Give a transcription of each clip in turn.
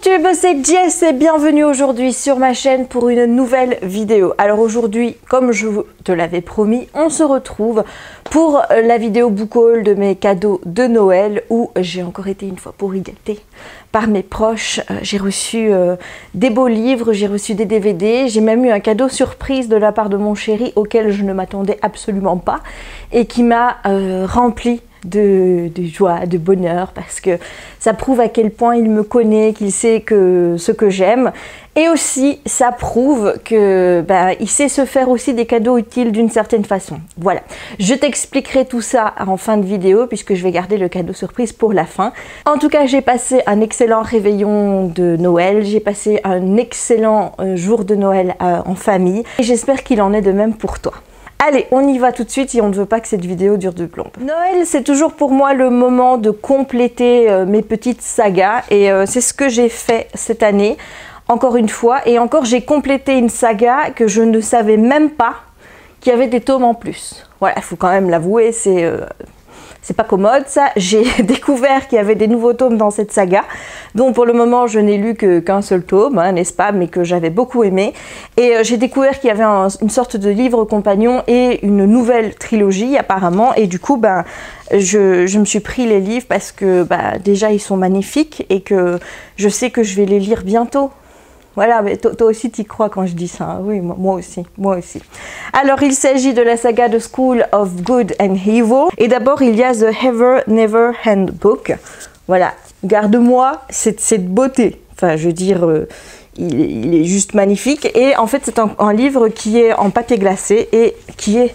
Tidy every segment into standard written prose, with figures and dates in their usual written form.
YouTube, c'est Jess et bienvenue aujourd'hui sur ma chaîne pour une nouvelle vidéo. Alors aujourd'hui, comme je te l'avais promis, on se retrouve pour la vidéo book haul de mes cadeaux de Noël où j'ai encore été une fois pourri gâtée par mes proches. J'ai reçu des beaux livres, j'ai reçu des DVD, j'ai même eu un cadeau surprise de la part de mon chéri auquel je ne m'attendais absolument pas et qui m'a rempli de joie, de bonheur, parce que ça prouve à quel point il me connaît, qu'il sait ce que j'aime, et aussi ça prouve que il sait se faire aussi des cadeaux utiles d'une certaine façon. Voilà, je t'expliquerai tout ça en fin de vidéo puisque je vais garder le cadeau surprise pour la fin. En tout cas, j'ai passé un excellent réveillon de Noël, j'ai passé un excellent jour de Noël en famille et j'espère qu'il en est de même pour toi. Allez, on y va tout de suite si on ne veut pas que cette vidéo dure de plomb. Noël, c'est toujours pour moi le moment de compléter mes petites sagas et c'est ce que j'ai fait cette année, encore une fois. Et encore, j'ai complété une saga que je ne savais même pas qu'il y avait des tomes en plus. Voilà, il faut quand même l'avouer, c'est pas commode ça. J'ai découvert qu'il y avait des nouveaux tomes dans cette saga, dont pour le moment je n'ai lu qu'un seul tome, hein, n'est-ce pas, mais que j'avais beaucoup aimé. Et j'ai découvert qu'il y avait une sorte de livre compagnon et une nouvelle trilogie apparemment. Et du coup, je me suis pris les livres parce que déjà ils sont magnifiques et que je sais que je vais les lire bientôt. Voilà, mais toi aussi tu y crois quand je dis ça, hein. Oui, moi aussi, moi aussi. Alors il s'agit de la saga de School of Good and Evil. Et d'abord il y a The Ever Never Handbook. Voilà, garde-moi cette beauté. Enfin, je veux dire, il est juste magnifique. Et en fait c'est un livre qui est en papier glacé et qui est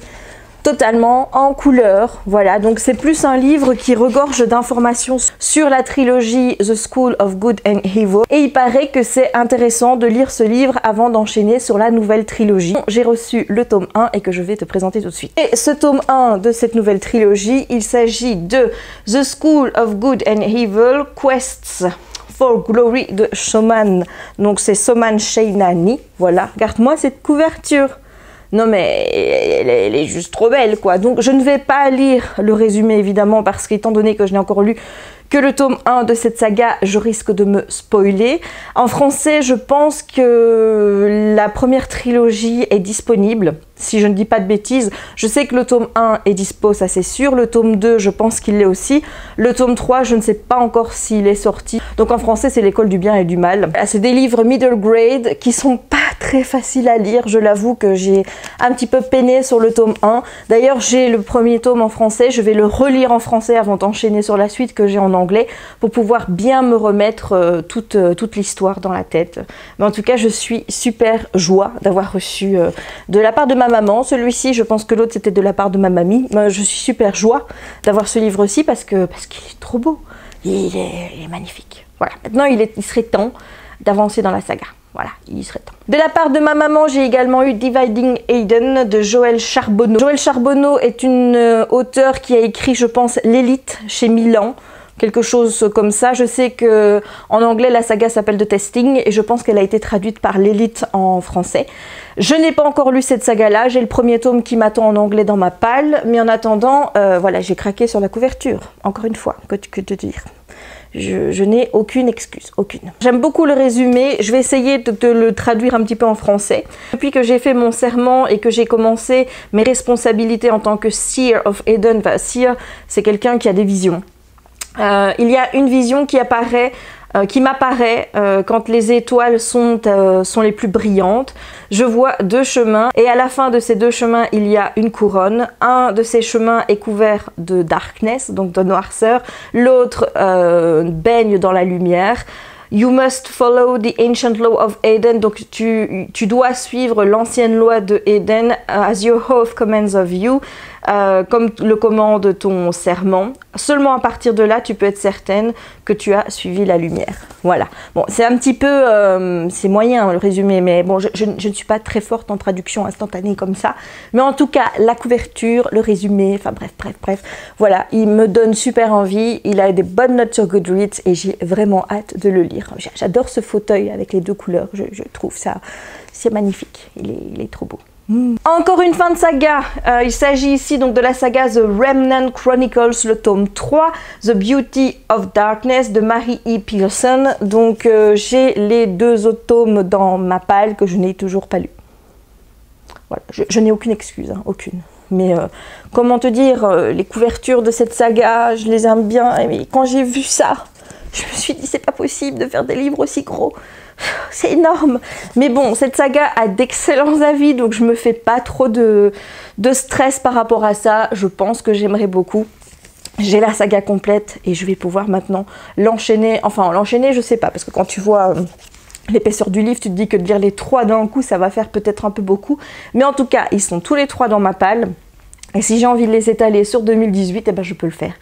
totalement en couleur. Voilà, donc c'est plus un livre qui regorge d'informations sur la trilogie The School of Good and Evil. Et il paraît que c'est intéressant de lire ce livre avant d'enchaîner sur la nouvelle trilogie. J'ai reçu le tome 1 et que je vais te présenter tout de suite. Et ce tome 1 de cette nouvelle trilogie, il s'agit de The School of Good and Evil Quests for Glory de Soman. Donc c'est Soman Chainani. Voilà, regarde-moi cette couverture. Non mais elle est juste trop belle quoi. Donc je ne vais pas lire le résumé évidemment parce qu'étant donné que je n'ai encore lu que le tome 1 de cette saga, je risque de me spoiler. En français, je pense que la première trilogie est disponible, si je ne dis pas de bêtises. Je sais que le tome 1 est dispo, ça c'est sûr. Le tome 2, je pense qu'il l'est aussi. Le tome 3, je ne sais pas encore s'il est sorti. Donc en français, c'est l'école du bien et du mal. C'est des livres middle grade qui sont pas très faciles à lire. Je l'avoue que j'ai un petit peu peiné sur le tome 1. D'ailleurs, j'ai le premier tome en français. Je vais le relire en français avant d'enchaîner sur la suite que j'ai en anglais pour pouvoir bien me remettre toute l'histoire dans la tête. Mais en tout cas, je suis super joie d'avoir reçu de la part de ma maman. Celui-ci, je pense que l'autre c'était de la part de ma mamie. Je suis super joie d'avoir ce livre-ci parce qu'il est trop beau. Il est magnifique. Voilà. Maintenant, il serait temps d'avancer dans la saga. Voilà, il serait temps. De la part de ma maman, j'ai également eu Dividing Aiden de Joël Charbonneau. Joël Charbonneau est une auteure qui a écrit, je pense, L'Élite chez Milan. Quelque chose comme ça. Je sais que en anglais la saga s'appelle The Testing et je pense qu'elle a été traduite par L'Élite en français. Je n'ai pas encore lu cette saga là, j'ai le premier tome qui m'attend en anglais dans ma palle, mais en attendant, voilà, j'ai craqué sur la couverture, encore une fois, que te dire. Je n'ai aucune excuse, aucune. J'aime beaucoup le résumé, je vais essayer de le traduire un petit peu en français. Depuis que j'ai fait mon serment et que j'ai commencé mes responsabilités en tant que Seer of Eden, enfin Seer, c'est quelqu'un qui a des visions. Il y a une vision qui m'apparaît quand les étoiles sont les plus brillantes. Je vois deux chemins et à la fin de ces deux chemins il y a une couronne. Un de ces chemins est couvert de darkness, donc de noirceur. L'autre baigne dans la lumière. You must follow the ancient law of Eden. Donc tu dois suivre l'ancienne loi de Eden, as your oath commands of you, comme le commande ton serment. Seulement à partir de là, tu peux être certaine que tu as suivi la lumière. Voilà. Bon, c'est un petit peu, c'est moyen le résumé, mais bon, je ne suis pas très forte en traduction instantanée comme ça. Mais en tout cas, la couverture, le résumé, enfin bref. Voilà, il me donne super envie. Il a des bonnes notes sur Goodreads et j'ai vraiment hâte de le lire. J'adore ce fauteuil avec les deux couleurs. Je trouve ça, c'est magnifique. Il est trop beau. Encore une fin de saga. Il s'agit ici donc de la saga The Remnant Chronicles, le tome 3, The Beauty of Darkness de Mary E. Pearson. Donc j'ai les 2 autres tomes dans ma palle que je n'ai toujours pas lu. Voilà, je n'ai aucune excuse, hein, aucune. Mais comment te dire, les couvertures de cette saga, je les aime bien. Mais quand j'ai vu ça, je me suis dit c'est pas possible de faire des livres aussi gros. C'est énorme. Mais bon, cette saga a d'excellents avis, donc je me fais pas trop de stress par rapport à ça. Je pense que j'aimerais beaucoup. J'ai la saga complète et je vais pouvoir maintenant l'enchaîner. Enfin, l'enchaîner, je sais pas, parce que quand tu vois l'épaisseur du livre, tu te dis que de lire les 3 d'un coup, ça va faire peut-être un peu beaucoup. Mais en tout cas, ils sont tous les 3 dans ma palle. Et si j'ai envie de les étaler sur 2018, eh ben, je peux le faire.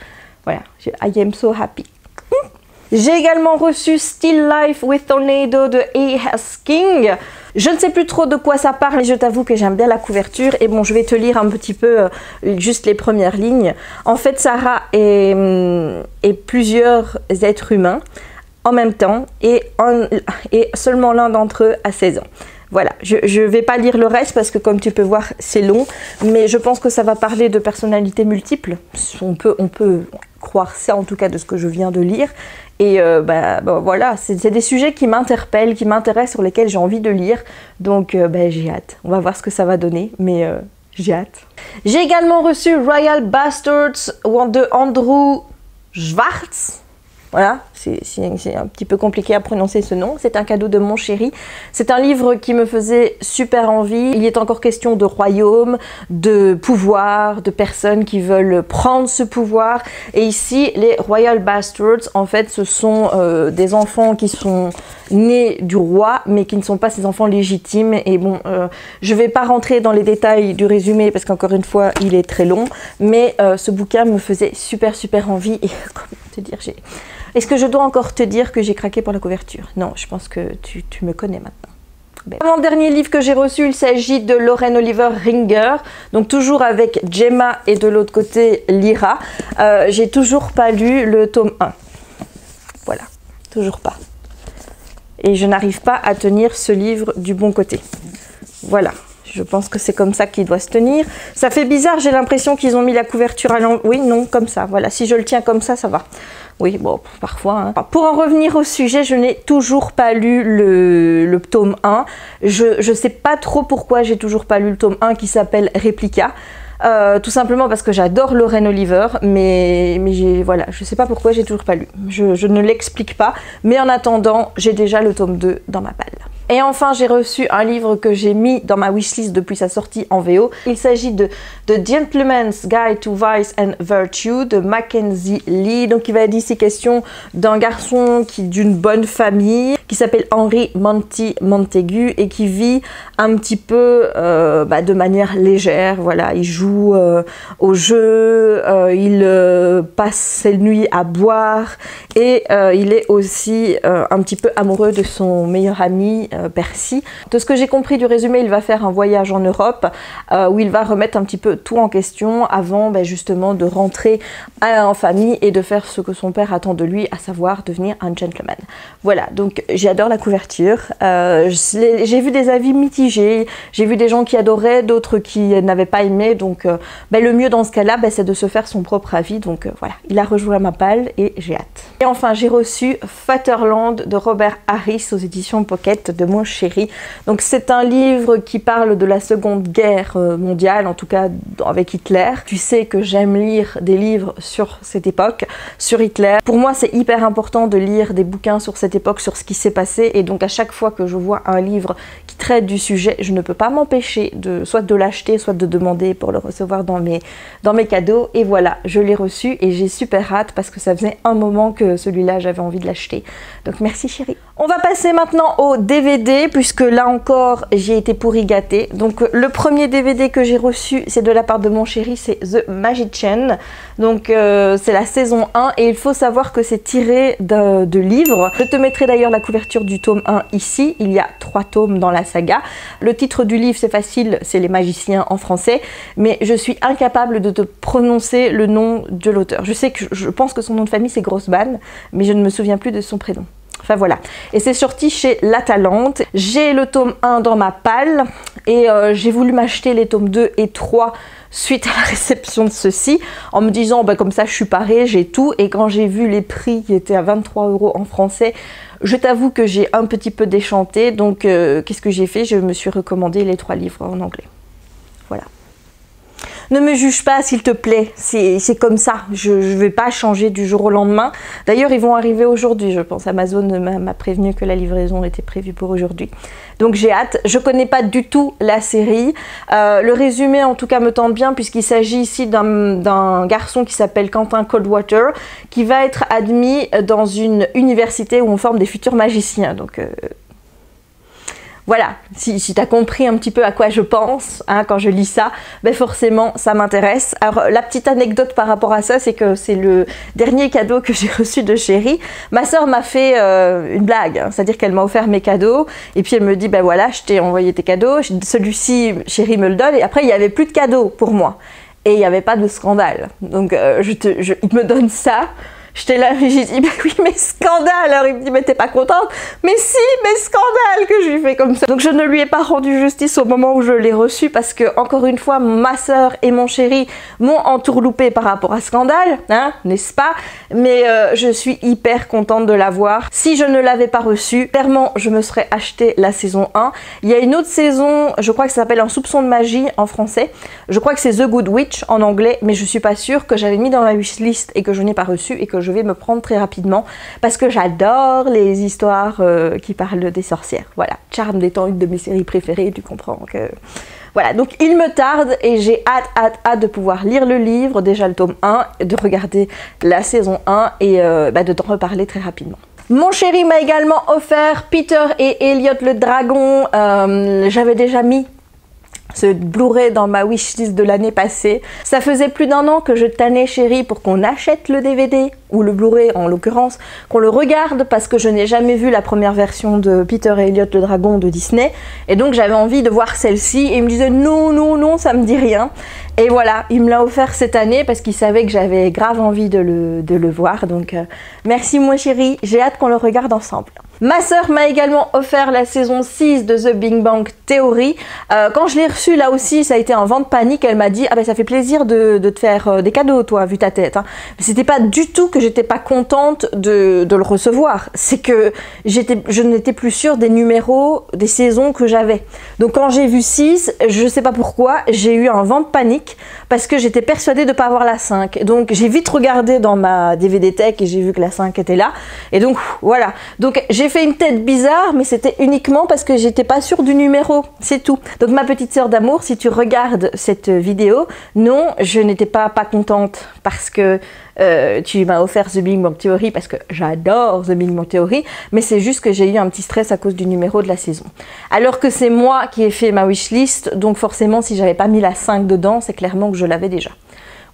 Voilà, I am so happy. J'ai également reçu Still Life with Tornado de A.S. King. Je ne sais plus trop de quoi ça parle, mais je t'avoue que j'aime bien la couverture. Et bon, je vais te lire un petit peu juste les premières lignes. En fait, Sarah et plusieurs êtres humains en même temps et seulement l'un d'entre eux a 16 ans. Voilà, je ne vais pas lire le reste parce que comme tu peux voir, c'est long, mais je pense que ça va parler de personnalités multiples. On peut croire ça en tout cas de ce que je viens de lire. Et voilà, c'est des sujets qui m'interpellent, qui m'intéressent, sur lesquels j'ai envie de lire. Donc j'ai hâte. On va voir ce que ça va donner, mais j'ai hâte. J'ai également reçu Royal Bastards de Andrew Schwartz. Voilà, c'est un petit peu compliqué à prononcer ce nom. C'est un cadeau de mon chéri. C'est un livre qui me faisait super envie. Il est encore question de royaume, de pouvoir, de personnes qui veulent prendre ce pouvoir. Et ici, les Royal Bastards, en fait, ce sont des enfants qui sont nés du roi, mais qui ne sont pas ses enfants légitimes. Et bon, je ne vais pas rentrer dans les détails du résumé, parce qu'encore une fois, il est très long. Mais ce bouquin me faisait super envie. Et comment te dire, est-ce que je dois encore te dire que j'ai craqué pour la couverture? Non, je pense que tu me connais maintenant. Avant-dernier livre que j'ai reçu, il s'agit de Lauren Oliver Ringer, donc toujours avec Gemma et de l'autre côté Lyra. J'ai toujours pas lu le tome 1. Voilà, toujours pas. Et je n'arrive pas à tenir ce livre du bon côté. Voilà. Je pense que c'est comme ça qu'il doit se tenir. Ça fait bizarre, j'ai l'impression qu'ils ont mis la couverture à l'envers. Oui, non, comme ça. Voilà, si je le tiens comme ça va. Oui, bon, parfois. Hein. Pour en revenir au sujet, je n'ai toujours pas lu le tome 1. Je sais pas trop pourquoi j'ai toujours pas lu le tome 1 qui s'appelle Réplica. Tout simplement parce que j'adore Lauren Oliver, mais voilà, je sais pas pourquoi j'ai toujours pas lu. Je ne l'explique pas, mais en attendant, j'ai déjà le tome 2 dans ma palle. Et enfin, j'ai reçu un livre que j'ai mis dans ma wishlist depuis sa sortie en VO. Il s'agit de The Gentleman's Guide to Vice and Virtue de Mackenzie Lee. Donc, il va être ici question d'un garçon d'une bonne famille qui s'appelle Henry Montagu et qui vit un petit peu de manière légère. Voilà, il joue au jeu, il passe ses nuits à boire et il est aussi un petit peu amoureux de son meilleur ami Percy. De ce que j'ai compris du résumé, il va faire un voyage en Europe où il va remettre un petit peu tout en question avant justement de rentrer en famille et de faire ce que son père attend de lui, à savoir devenir un gentleman. Voilà, donc j'adore la couverture. J'ai vu des avis mitigés, j'ai vu des gens qui adoraient, d'autres qui n'avaient pas aimé, donc le mieux dans ce cas-là, c'est de se faire son propre avis. Donc voilà, il a rejoint ma palle et j'ai hâte. Et enfin, j'ai reçu Fatherland de Robert Harris aux éditions Pocket de mon chéri. Donc c'est un livre qui parle de la Seconde Guerre mondiale, en tout cas avec Hitler. Tu sais que j'aime lire des livres sur cette époque, sur Hitler. Pour moi, c'est hyper important de lire des bouquins sur cette époque, sur ce qui s'est passé, et donc à chaque fois que je vois un livre qui traite du sujet, je ne peux pas m'empêcher soit de l'acheter, soit de demander pour le recevoir dans mes cadeaux. Et voilà, je l'ai reçu et j'ai super hâte parce que ça faisait un moment que celui-là j'avais envie de l'acheter. Donc merci chérie. On va passer maintenant au DVD, puisque là encore j'ai été pourri gâtée. Donc le premier DVD que j'ai reçu, c'est de la part de mon chéri, c'est The Magician. Donc c'est la saison 1 et il faut savoir que c'est tiré de livres. Je te mettrai d'ailleurs la couverture du tome 1 ici. Il y a 3 tomes dans la saga. Le titre du livre, c'est facile, c'est Les Magiciens en français, mais je suis incapable de te prononcer le nom de l'auteur. Je pense que son nom de famille c'est Grossman, mais je ne me souviens plus de son prénom. Enfin voilà, et c'est sorti chez La Talente. J'ai le tome 1 dans ma palle Et j'ai voulu m'acheter les tomes 2 et 3 suite à la réception de ceci, en me disant bah, comme ça je suis parée, j'ai tout. Et quand j'ai vu les prix qui étaient à 23 € en français, je t'avoue que j'ai un petit peu déchanté. Donc qu'est-ce que j'ai fait? Je me suis recommandé les 3 livres en anglais. Voilà. Ne me juge pas s'il te plaît, c'est comme ça, je ne vais pas changer du jour au lendemain. D'ailleurs ils vont arriver aujourd'hui, je pense. Amazon m'a prévenu que la livraison était prévue pour aujourd'hui. Donc j'ai hâte, je ne connais pas du tout la série. Le résumé en tout cas me tente bien puisqu'il s'agit ici d'un garçon qui s'appelle Quentin Coldwater qui va être admis dans une université où on forme des futurs magiciens. Donc voilà, si tu as compris un petit peu à quoi je pense hein, quand je lis ça, ben forcément ça m'intéresse. Alors la petite anecdote par rapport à ça, c'est que c'est le dernier cadeau que j'ai reçu de Chérie. Ma soeur m'a fait une blague, hein, c'est-à-dire qu'elle m'a offert mes cadeaux et puis elle me dit ben voilà, je t'ai envoyé tes cadeaux, celui-ci Chérie me le donne et après il n'y avait plus de cadeaux pour moi et il n'y avait pas de scandale. Donc il me donne ça. J'étais là, j'ai dit, bah oui, mais scandale! Alors il me dit, mais t'es pas contente? Mais si, mais scandale que je lui fais comme ça. Donc je ne lui ai pas rendu justice au moment où je l'ai reçu parce que, encore une fois, ma soeur et mon chéri m'ont entourloupé par rapport à scandale, hein, n'est-ce pas? Mais je suis hyper contente de l'avoir. Si je ne l'avais pas reçu, clairement, je me serais acheté la saison 1. Il y a une autre saison, je crois que ça s'appelle Un soupçon de magie en français. Je crois que c'est The Good Witch en anglais, mais je suis pas sûre, que j'avais mis dans ma wishlist et que je n'ai pas reçu et que je vais me prendre très rapidement parce que j'adore les histoires qui parlent des sorcières. Voilà, Charmed étant une de mes séries préférées, tu comprends que... Voilà, donc il me tarde et j'ai hâte de pouvoir lire le livre, déjà le tome 1, de regarder la saison 1 et de t'en reparler très rapidement. Mon chéri m'a également offert Peter et Elliot le dragon. J'avais déjà mis ce Blu-ray dans ma wishlist de l'année passée. Ça faisait plus d'1 an que je tannais Chérie pour qu'on achète le DVD, ou le Blu-ray en l'occurrence, qu'on le regarde parce que je n'ai jamais vu la première version de Peter et Elliot le dragon de Disney. Et donc j'avais envie de voir celle-ci et il me disait non, non, non, ça me dit rien. Et voilà, il me l'a offert cette année parce qu'il savait que j'avais grave envie de le voir. Donc merci mon chéri, j'ai hâte qu'on le regarde ensemble. Ma soeur m'a également offert la saison 6 de The Big Bang Theory. Quand je l'ai reçu là aussi, ça a été un vent de panique. Elle m'a dit ah ben ça fait plaisir de te faire des cadeaux toi, vu ta tête. Hein. Mais c'était pas du tout que j'étais pas contente de le recevoir. C'est que je n'étais plus sûre des numéros, des saisons que j'avais. Donc quand j'ai vu 6, je sais pas pourquoi, j'ai eu un vent de panique parce que j'étais persuadée de pas avoir la 5. Donc j'ai vite regardé dans ma DVD Tech et j'ai vu que la 5 était là. Et donc voilà. Donc j'ai fait une tête bizarre, mais c'était uniquement parce que j'étais pas sûre du numéro, c'est tout. Donc ma petite sœur d'amour, si tu regardes cette vidéo, non, je n'étais pas contente parce que tu m'as offert The Big Bang Theory parce que j'adore The Big Bang Theory, mais c'est juste que j'ai eu un petit stress à cause du numéro de la saison. Alors que c'est moi qui ai fait ma wishlist, donc forcément si j'avais pas mis la 5 dedans, c'est clairement que je l'avais déjà.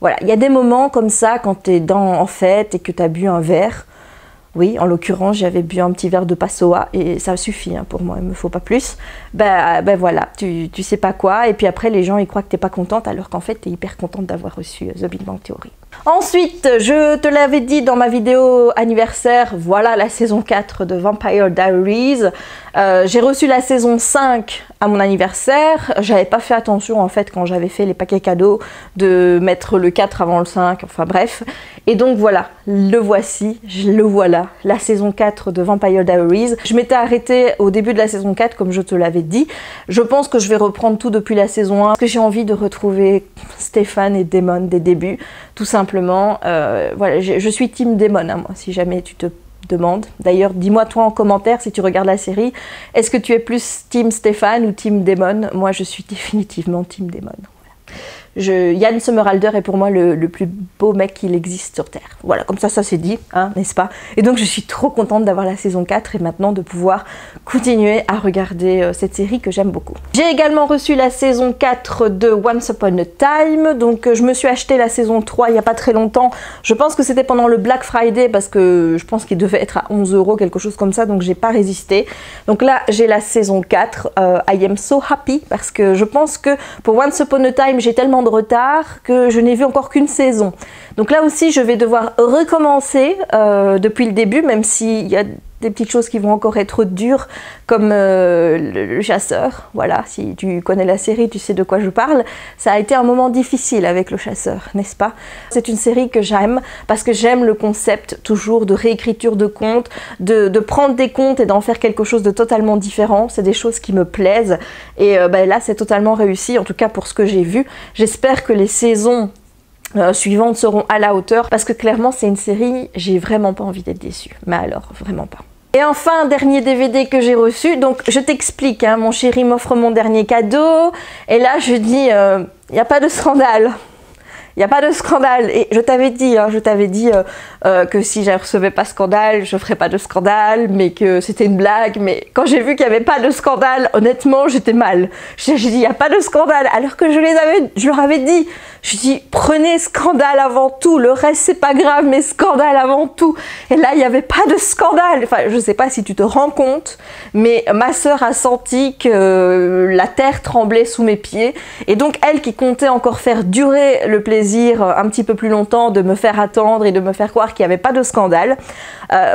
Voilà, il y a des moments comme ça quand tu es en fête et que tu as bu un verre. Oui, en l'occurrence, j'avais bu un petit verre de Passoa et ça suffit hein, pour moi, il ne me faut pas plus. Ben voilà, tu sais pas quoi. Et puis après, les gens ils croient que tu n'es pas contente alors qu'en fait, tu es hyper contente d'avoir reçu The Big Bang Theory. Ensuite, je te l'avais dit dans ma vidéo anniversaire, voilà la saison 4 de Vampire Diaries. J'ai reçu la saison 5 à mon anniversaire. J'avais pas fait attention en fait quand j'avais fait les paquets cadeaux de mettre le 4 avant le 5, enfin bref. Et donc voilà, le voici, le voilà, la saison 4 de Vampire Diaries. Je m'étais arrêtée au début de la saison 4 comme je te l'avais dit. Je pense que je vais reprendre tout depuis la saison 1 parce que j'ai envie de retrouver Stéphane et Damon des débuts, tout simplement. Voilà, je suis team Damon, hein, moi, si jamais tu te demandes. D'ailleurs, dis-moi toi en commentaire si tu regardes la série, est-ce que tu es plus team Stéphane ou team Damon? Moi, je suis définitivement team Damon. Yann Somerhalder est pour moi le plus beau mec qu'il existe sur Terre. Voilà, comme ça c'est dit, hein, n'est-ce pas? Et donc je suis trop contente d'avoir la saison 4 et maintenant de pouvoir continuer à regarder cette série que j'aime beaucoup. J'ai également reçu la saison 4 de Once Upon a Time, donc je me suis acheté la saison 3 il n'y a pas très longtemps. Je pense que c'était pendant le Black Friday parce que je pense qu'il devait être à 11 €, quelque chose comme ça, donc j'ai pas résisté. Donc là j'ai la saison 4, I am so happy, parce que je pense que pour Once Upon a Time j'ai tellement de retard que je n'ai vu encore qu'une saison. Donc là aussi je vais devoir recommencer depuis le début, même s'il y a des petites choses qui vont encore être dures, comme le chasseur. Voilà, si tu connais la série, tu sais de quoi je parle. Ça a été un moment difficile avec le chasseur, n'est-ce pas? C'est une série que j'aime parce que j'aime le concept toujours de réécriture de contes, de prendre des contes et d'en faire quelque chose de totalement différent. C'est des choses qui me plaisent et là c'est totalement réussi, en tout cas pour ce que j'ai vu. J'espère que les saisons suivantes seront à la hauteur parce que clairement c'est une série, j'ai vraiment pas envie d'être déçue, mais alors vraiment pas. Et enfin, dernier DVD que j'ai reçu, donc je t'explique, hein, mon chéri m'offre mon dernier cadeau et là je dis il n'y a pas de scandale. Il n'y a pas de scandale. Et je t'avais dit, que si je ne recevais pas scandale, je ne ferais pas de scandale, mais que c'était une blague. Mais quand j'ai vu qu'il n'y avait pas de scandale, honnêtement, j'étais mal. J'ai dit, il n'y a pas de scandale. Alors que je leur avais dit, je dis, prenez scandale avant tout. Le reste, c'est pas grave, mais scandale avant tout. Et là, il n'y avait pas de scandale. Enfin, je ne sais pas si tu te rends compte, mais ma sœur a senti que la terre tremblait sous mes pieds. Et donc, elle qui comptait encore faire durer le plaisir un petit peu plus longtemps, de me faire attendre et de me faire croire qu'il n'y avait pas de scandale.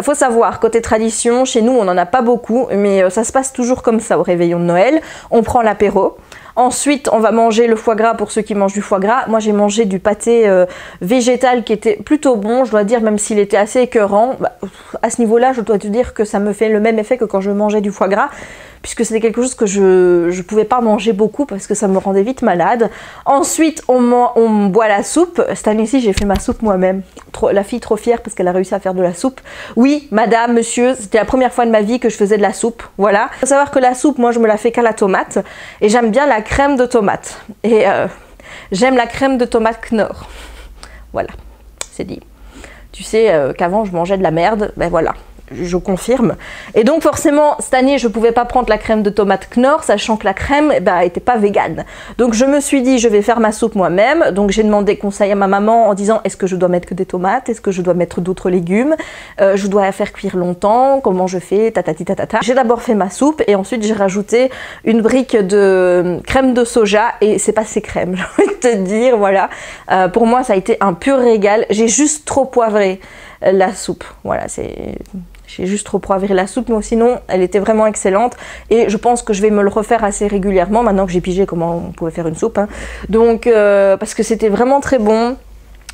Faut savoir, côté tradition, chez nous on n'en a pas beaucoup, mais ça se passe toujours comme ça au réveillon de Noël. On prend l'apéro. Ensuite, on va manger le foie gras pour ceux qui mangent du foie gras. Moi, j'ai mangé du pâté végétal qui était plutôt bon, je dois dire, même s'il était assez écœurant. À ce niveau-là, je dois te dire que ça me fait le même effet que quand je mangeais du foie gras, puisque c'était quelque chose que je ne pouvais pas manger beaucoup parce que ça me rendait vite malade. Ensuite, on boit la soupe. Cette année-ci, j'ai fait ma soupe moi-même. La fille trop fière parce qu'elle a réussi à faire de la soupe. Oui, madame, monsieur, c'était la première fois de ma vie que je faisais de la soupe. Voilà. Il faut savoir que la soupe, moi, je me la fais qu'à la tomate. Et j'aime bien la crème de tomate. Et j'aime la crème de tomate Knorr. Voilà, c'est dit. Tu sais qu'avant, je mangeais de la merde. Ben voilà. Je confirme. Et donc forcément, cette année, je ne pouvais pas prendre la crème de tomate Knorr, sachant que la crème n'était pas végane. Donc je me suis dit, je vais faire ma soupe moi-même. Donc j'ai demandé conseil à ma maman en disant, est-ce que je dois mettre que des tomates? Est-ce que je dois mettre d'autres légumes? Je dois la faire cuire longtemps? Comment je fais? Tatati tatata. J'ai d'abord fait ma soupe et ensuite j'ai rajouté une brique de crème de soja et c'est pas ces crèmes, j'ai envie de te dire, voilà. Pour moi, ça a été un pur régal. J'ai juste trop poivré la soupe. Voilà, j'ai juste trop poivré la soupe, mais sinon elle était vraiment excellente et je pense que je vais me le refaire assez régulièrement maintenant que j'ai pigé comment on pouvait faire une soupe, hein. Donc parce que c'était vraiment très bon.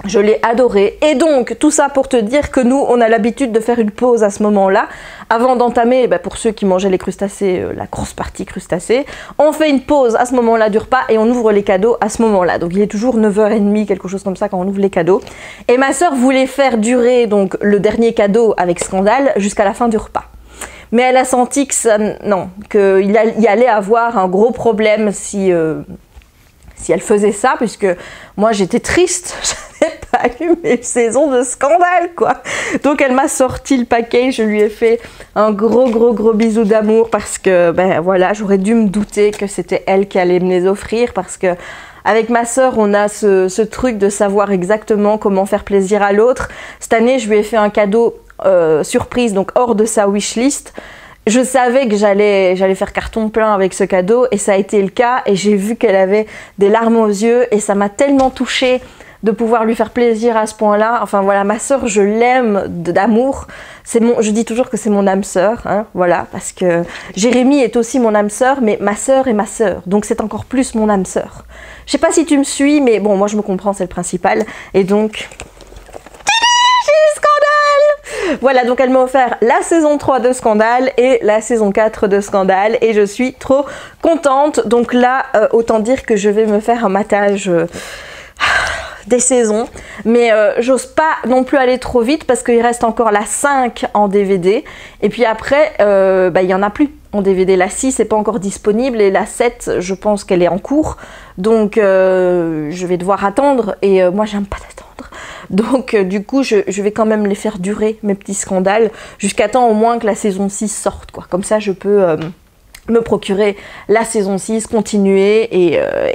Je l'ai adoré. Et donc, tout ça pour te dire que nous, on a l'habitude de faire une pause à ce moment-là. Avant d'entamer, pour ceux qui mangeaient les crustacés, la grosse partie crustacés, on fait une pause à ce moment-là du repas et on ouvre les cadeaux à ce moment-là. Donc, il est toujours 9h30, quelque chose comme ça, quand on ouvre les cadeaux. Et ma sœur voulait faire durer donc le dernier cadeau avec scandale jusqu'à la fin du repas. Mais elle a senti que ça, non, qu'il y allait avoir un gros problème si elle faisait ça, puisque moi j'étais triste, j'avais pas eu mes saisons de scandale, quoi. Donc elle m'a sorti le paquet, je lui ai fait un gros bisou d'amour parce que, voilà, j'aurais dû me douter que c'était elle qui allait me les offrir parce que avec ma sœur, on a ce truc de savoir exactement comment faire plaisir à l'autre. Cette année, je lui ai fait un cadeau surprise, donc hors de sa wishlist. Je savais que j'allais faire carton plein avec ce cadeau et ça a été le cas et j'ai vu qu'elle avait des larmes aux yeux et ça m'a tellement touchée de pouvoir lui faire plaisir à ce point-là. Enfin voilà, ma sœur, je l'aime d'amour. Je dis toujours que c'est mon âme sœur, hein, voilà, parce que Jérémy est aussi mon âme sœur, mais ma sœur est ma sœur, donc c'est encore plus mon âme sœur. Je sais pas si tu me suis, mais bon, moi je me comprends, c'est le principal, et donc... Voilà, donc elle m'a offert la saison 3 de Scandale et la saison 4 de Scandale et je suis trop contente. Donc là, autant dire que je vais me faire un matage des saisons. Mais j'ose pas non plus aller trop vite parce qu'il reste encore la 5 en DVD. Et puis après, il y en a plus en DVD. La 6 n'est pas encore disponible et la 7, je pense qu'elle est en cours. Donc je vais devoir attendre et moi j'aime pas attendre. Donc du coup je vais quand même les faire durer, mes petits scandales, jusqu'à temps au moins que la saison 6 sorte, quoi. Comme ça je peux me procurer la saison 6, continuer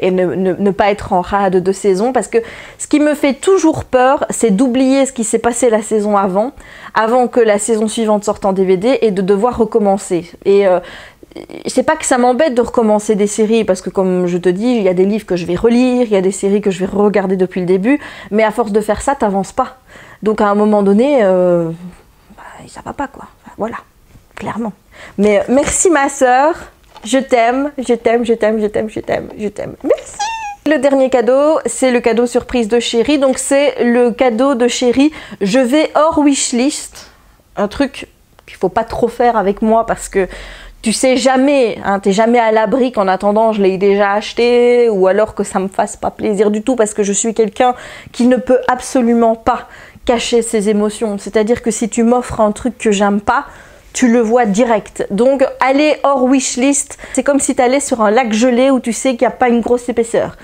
et ne pas être en rade de saison, parce que ce qui me fait toujours peur, c'est d'oublier ce qui s'est passé la saison avant que la saison suivante sorte en DVD et de devoir recommencer. Et c'est pas que ça m'embête de recommencer des séries, parce que comme je te dis, il y a des livres que je vais relire, il y a des séries que je vais regarder depuis le début, mais à force de faire ça, t'avances pas. Donc à un moment donné, ça va pas, quoi. Enfin, voilà. clairement. Mais merci ma sœur, je t'aime, je t'aime, je t'aime, je t'aime, je t'aime, je t'aime. Merci. Le dernier cadeau, c'est le cadeau surprise de chérie. Donc c'est le cadeau de chérie. Je vais hors wishlist. Un truc qu'il faut pas trop faire avec moi parce que tu sais jamais, hein, t'es jamais à l'abri qu'en attendant je l'ai déjà acheté ou alors que ça me fasse pas plaisir du tout parce que je suis quelqu'un qui ne peut absolument pas cacher ses émotions. C'est-à-dire que si tu m'offres un truc que j'aime pas, tu le vois direct. Donc aller hors wishlist, c'est comme si tu allais sur un lac gelé où tu sais qu'il n'y a pas une grosse épaisseur.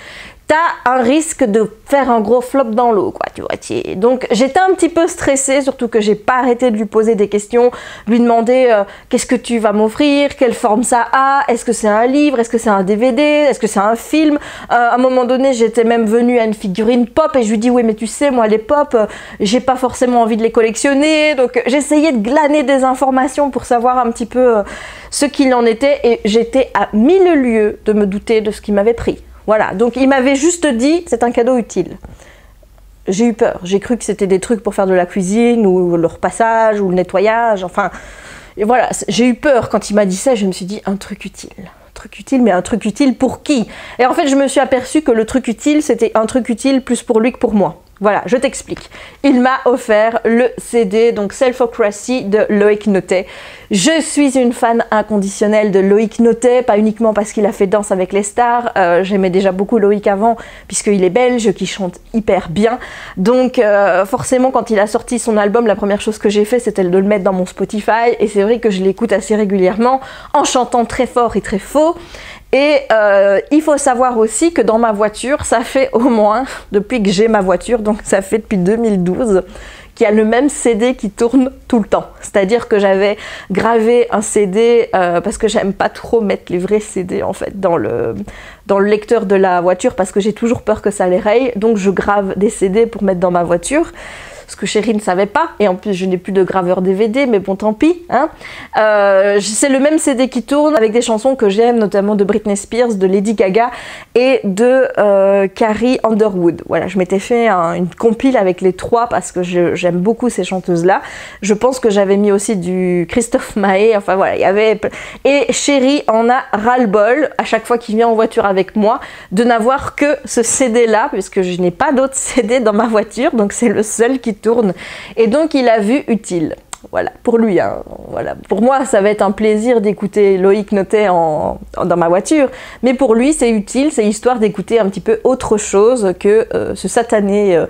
T'as un risque de faire un gros flop dans l'eau, quoi, tu vois. Donc j'étais un petit peu stressée, surtout que j'ai pas arrêté de lui poser des questions, lui demander qu'est-ce que tu vas m'offrir, quelle forme ça a, est-ce que c'est un livre, est-ce que c'est un DVD, est-ce que c'est un film. À un moment donné, j'étais même venue à une figurine pop et je lui dis oui mais tu sais moi les pop, j'ai pas forcément envie de les collectionner. Donc j'essayais de glaner des informations pour savoir un petit peu ce qu'il en était et j'étais à 1000 lieues de me douter de ce qu'il m'avait pris. Voilà, donc il m'avait juste dit c'est un cadeau utile. J'ai eu peur, j'ai cru que c'était des trucs pour faire de la cuisine ou le repassage ou le nettoyage, enfin, et voilà, j'ai eu peur quand il m'a dit ça, je me suis dit un truc utile. Un truc utile, mais un truc utile pour qui? Et en fait, je me suis aperçue que le truc utile, c'était un truc utile plus pour lui que pour moi. Voilà, je t'explique. Il m'a offert le CD, donc Selfocracy de Loïc Notet. Je suis une fan inconditionnelle de Loïc Notet, pas uniquement parce qu'il a fait Danse avec les stars. J'aimais déjà beaucoup Loïc avant, puisqu'il est belge, qui chante hyper bien. Donc forcément, quand il a sorti son album, la première chose que j'ai fait, c'était de le mettre dans mon Spotify. Et c'est vrai que je l'écoute assez régulièrement, en chantant très fort et très faux. Et il faut savoir aussi que dans ma voiture, ça fait au moins, depuis que j'ai ma voiture, donc ça fait depuis 2012, qu'il y a le même CD qui tourne tout le temps. C'est-à-dire que j'avais gravé un CD, parce que j'aime pas trop mettre les vrais CD en fait dans le lecteur de la voiture, parce que j'ai toujours peur que ça les raye, donc je grave des CD pour mettre dans ma voiture. Ce que chérie ne savait pas, et en plus je n'ai plus de graveur DVD, mais bon tant pis, hein. C'est le même CD qui tourne avec des chansons que j'aime, notamment de Britney Spears, de Lady Gaga et de Carrie Underwood. Voilà, je m'étais fait une compile avec les trois parce que j'aime beaucoup ces chanteuses-là. Je pense que j'avais mis aussi du Christophe Maé, enfin voilà, il y avait... Et chérie en a ras-le-bol, à chaque fois qu'il vient en voiture avec moi, de n'avoir que ce CD-là, puisque je n'ai pas d'autres CD dans ma voiture, donc c'est le seul qui tourne, et donc il a vu utile. Voilà, pour lui, hein, voilà. Pour moi, ça va être un plaisir d'écouter Loïc Notet dans ma voiture, mais pour lui, c'est utile, c'est histoire d'écouter un petit peu autre chose que ce satané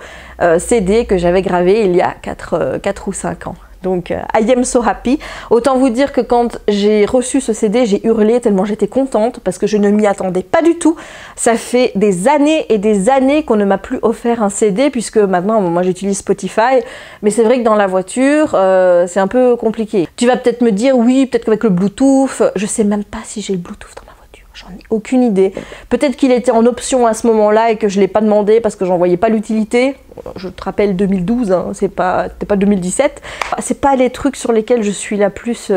CD que j'avais gravé il y a 4 ou 5 ans. Donc, I am so happy. Autant vous dire que quand j'ai reçu ce CD, j'ai hurlé tellement j'étais contente parce que je ne m'y attendais pas du tout. Ça fait des années et des années qu'on ne m'a plus offert un CD puisque maintenant, moi j'utilise Spotify. Mais c'est vrai que dans la voiture, c'est un peu compliqué. Tu vas peut-être me dire, oui, peut-être qu'avec le Bluetooth, je sais même pas si j'ai le Bluetooth dans ma voiture. J'en ai aucune idée. Peut-être qu'il était en option à ce moment-là et que je ne l'ai pas demandé parce que j'en voyais pas l'utilité. Je te rappelle 2012, hein, c'était pas 2017. C'est pas les trucs sur lesquels je suis la plus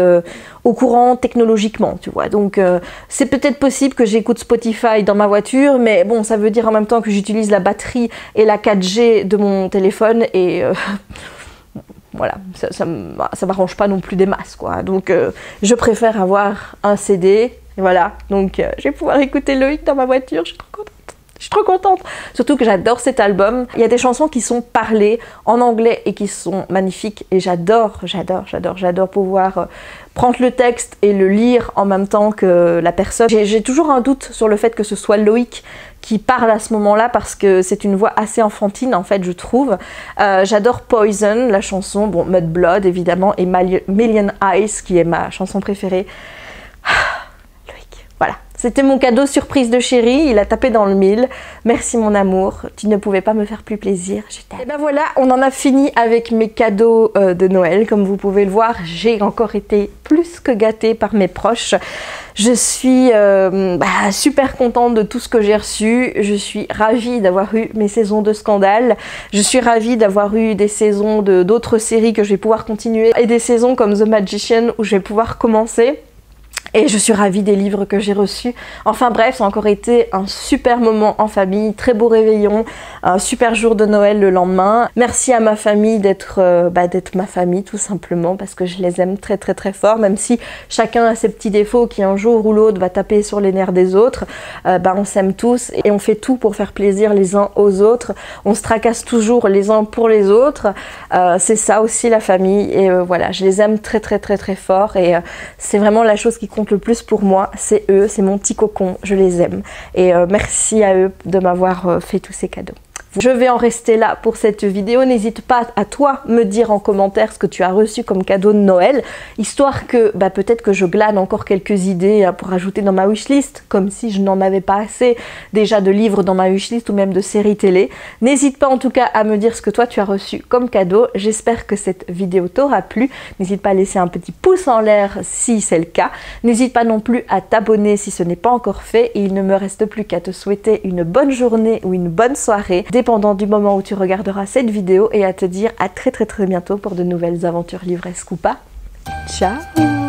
au courant technologiquement, tu vois. Donc c'est peut-être possible que j'écoute Spotify dans ma voiture, mais bon, ça veut dire en même temps que j'utilise la batterie et la 4G de mon téléphone et voilà, ça m'arrange pas non plus des masses, quoi. Donc je préfère avoir un CD, et voilà. Donc je vais pouvoir écouter Loïc dans ma voiture, je suis trop contente. Je suis trop contente, surtout que j'adore cet album. Il y a des chansons qui sont parlées en anglais et qui sont magnifiques et j'adore pouvoir prendre le texte et le lire en même temps que la personne. J'ai toujours un doute sur le fait que ce soit Loïc qui parle à ce moment-là parce que c'est une voix assez enfantine en fait, je trouve. J'adore Poison, la chanson, bon, Mudblood évidemment, et Million Eyes qui est ma chanson préférée. Voilà, c'était mon cadeau surprise de chérie, il a tapé dans le mille. Merci mon amour, tu ne pouvais pas me faire plus plaisir, je t'aime. Et ben voilà, on en a fini avec mes cadeaux de Noël. Comme vous pouvez le voir, j'ai encore été plus que gâtée par mes proches. Je suis super contente de tout ce que j'ai reçu. Je suis ravie d'avoir eu mes saisons de scandale. Je suis ravie d'avoir eu des saisons d'autres séries que je vais pouvoir continuer. Et des saisons comme The Magician où je vais pouvoir commencer. Et je suis ravie des livres que j'ai reçus. Enfin bref, ça a encore été un super moment en famille, très beau réveillon, un super jour de Noël le lendemain. Merci à ma famille d'être ma famille tout simplement, parce que je les aime très très très fort, même si chacun a ses petits défauts qui un jour ou l'autre va taper sur les nerfs des autres. On s'aime tous et on fait tout pour faire plaisir les uns aux autres. On se tracasse toujours les uns pour les autres. C'est ça aussi la famille, et voilà, je les aime très très très très fort, et c'est vraiment la chose qui compte le plus pour moi, c'est eux, c'est mon petit cocon, je les aime. Et merci à eux de m'avoir fait tous ces cadeaux. Je vais en rester là pour cette vidéo. N'hésite pas à toi me dire en commentaire ce que tu as reçu comme cadeau de Noël, histoire que peut-être que je glane encore quelques idées pour ajouter dans ma wishlist, comme si je n'en avais pas assez déjà de livres dans ma wishlist ou même de séries télé. N'hésite pas en tout cas à me dire ce que toi tu as reçu comme cadeau. J'espère que cette vidéo t'aura plu. N'hésite pas à laisser un petit pouce en l'air si c'est le cas. N'hésite pas non plus à t'abonner si ce n'est pas encore fait. Et il ne me reste plus qu'à te souhaiter une bonne journée ou une bonne soirée, dépendant du moment où tu regarderas cette vidéo, et à te dire à très très très bientôt pour de nouvelles aventures livresques ou pas. Ciao!